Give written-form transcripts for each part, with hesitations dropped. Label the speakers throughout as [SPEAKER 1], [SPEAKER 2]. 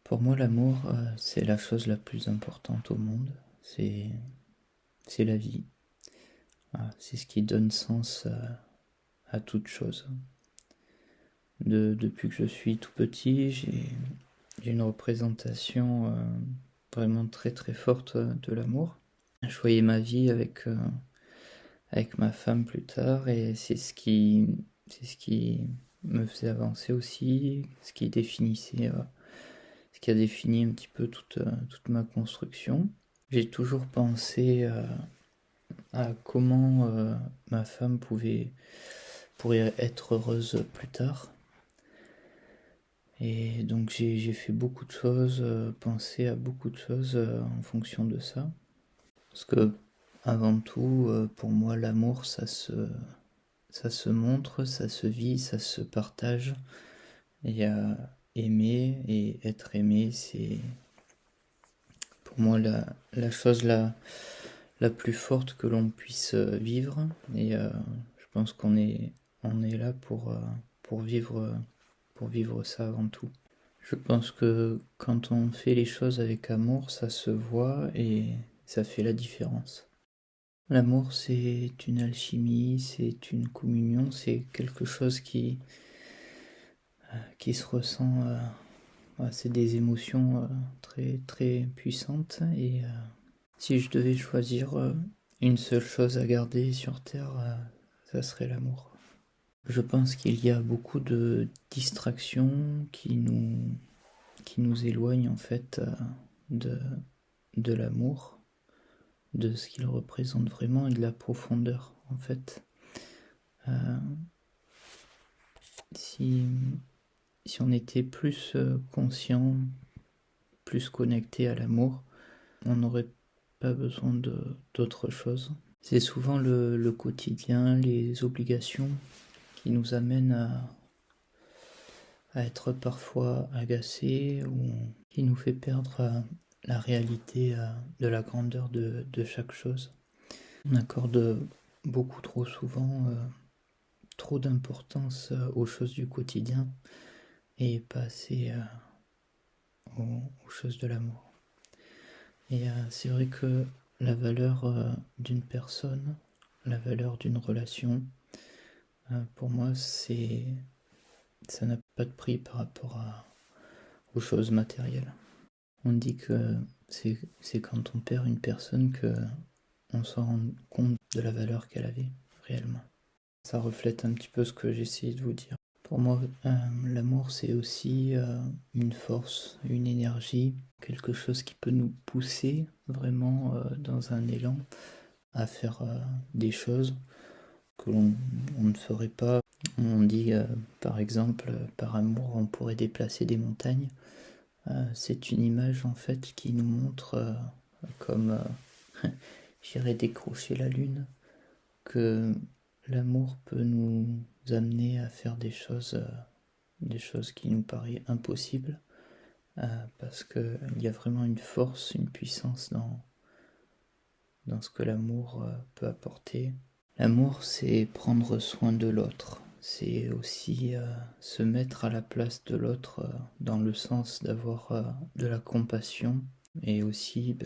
[SPEAKER 1] Pour moi, l'amour, c'est la chose la plus importante au monde. C'est la vie. Voilà, c'est ce qui donne sens à toute chose. Depuis que je suis tout petit, j'ai une représentation vraiment très très forte de l'amour. Je voyais ma vie avec ma femme plus tard et c'est ce qui me faisait avancer aussi, ce qui a défini un petit peu toute ma construction. J'ai toujours pensé à comment ma femme pourrait être heureuse plus tard. Et donc j'ai fait beaucoup de choses, pensé à beaucoup de choses en fonction de ça. Parce que avant tout, pour moi, l'amour, ça se montre, ça se vit, ça se partage. Et aimer et être aimé, c'est pour moi la chose la plus forte que l'on puisse vivre. Et je pense on est là pour vivre ça avant tout. Je pense que quand on fait les choses avec amour, ça se voit et ça fait la différence. L'amour, c'est une alchimie, c'est une communion, c'est quelque chose qui se ressent. C'est des émotions très très puissantes et si je devais choisir une seule chose à garder sur Terre, ça serait l'amour. Je pense qu'il y a beaucoup de distractions qui nous éloignent en fait de, de l'amour, de ce qu'il représente vraiment et de la profondeur en fait. Euh, si, si on était plus conscient, plus connecté à l'amour, on n'aurait pas besoin d'autre chose. C'est souvent le quotidien, les obligations qui nous amènent à être parfois agacés ou qui nous fait perdre la réalité de la grandeur de chaque chose. On accorde beaucoup trop souvent trop d'importance aux choses du quotidien et pas assez aux choses de l'amour. Et c'est vrai que la valeur d'une personne, la valeur d'une relation, pour moi, ça n'a pas de prix par rapport aux choses matérielles. On dit que c'est quand on perd une personne que on s'en rend compte de la valeur qu'elle avait réellement. Ça reflète un petit peu ce que j'essayais de vous dire. Pour moi, l'amour, c'est aussi une force, une énergie, quelque chose qui peut nous pousser vraiment dans un élan à faire des choses que on ne ferait pas. On dit par exemple, par amour, on pourrait déplacer des montagnes. C'est une image en fait qui nous montre comme j'irais décrocher la lune, que l'amour peut nous amener à faire des choses qui nous paraissent impossibles, parce qu'il y a vraiment une force, une puissance dans ce que l'amour peut apporter. L'amour, c'est prendre soin de l'autre. C'est aussi se mettre à la place de l'autre dans le sens d'avoir de la compassion. Et aussi,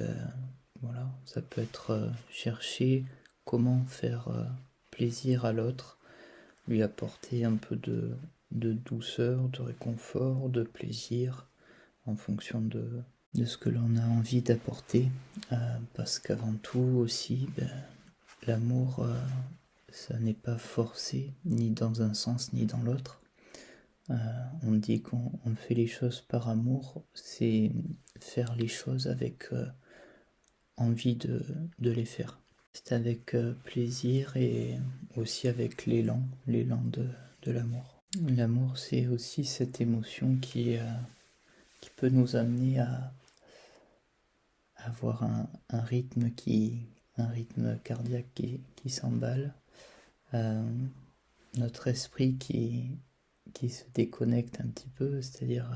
[SPEAKER 1] voilà, ça peut être chercher comment faire plaisir à l'autre, lui apporter un peu de douceur, de réconfort, de plaisir en fonction de ce que l'on a envie d'apporter. Parce qu'avant tout aussi, l'amour, ça n'est pas forcé, ni dans un sens ni dans l'autre. On dit qu'on fait les choses par amour, c'est faire les choses avec envie de les faire. C'est avec plaisir et aussi avec l'élan de l'amour. L'amour, c'est aussi cette émotion qui peut nous amener à avoir un rythme cardiaque qui s'emballe, notre esprit qui se déconnecte un petit peu, c'est-à-dire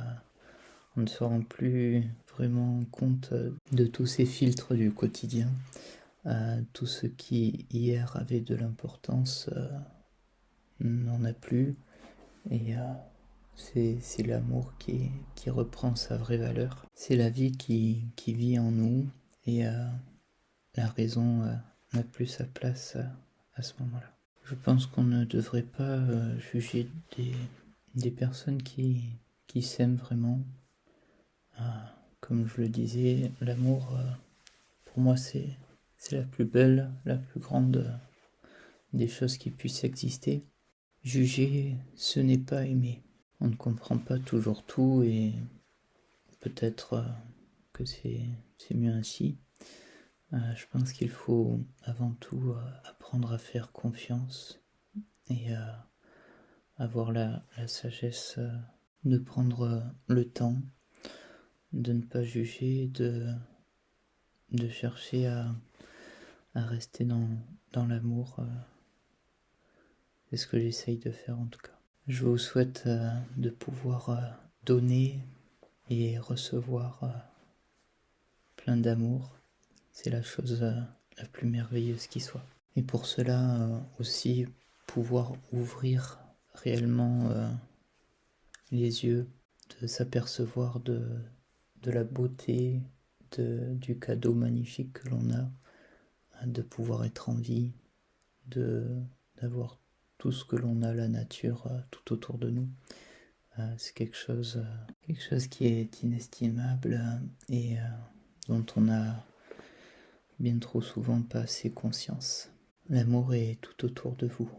[SPEAKER 1] on ne se rend plus vraiment compte de tous ces filtres du quotidien. Tout ce qui hier avait de l'importance n'en a plus et C'est l'amour qui reprend sa vraie valeur. C'est la vie qui vit en nous et la raison n'a plus sa place à ce moment-là. Je pense qu'on ne devrait pas juger des personnes qui s'aiment vraiment. Comme je le disais, l'amour, pour moi, c'est la plus belle, la plus grande des choses qui puissent exister. Juger, ce n'est pas aimer. On ne comprend pas toujours tout et peut-être que c'est mieux ainsi. Je pense qu'il faut avant tout apprendre à faire confiance et avoir la sagesse de prendre le temps, de ne pas juger, de chercher à rester dans l'amour. C'est ce que j'essaye de faire en tout cas. Je vous souhaite de pouvoir donner et recevoir plein d'amour. C'est la chose la plus merveilleuse qui soit. Et pour cela aussi pouvoir ouvrir réellement les yeux, de s'apercevoir de la beauté, du cadeau magnifique que l'on a, de pouvoir être en vie, d'avoir tout ce que l'on a, la nature tout autour de nous. C'est quelque chose qui est inestimable et dont on a bien trop souvent pas assez conscience. L'amour est tout autour de vous.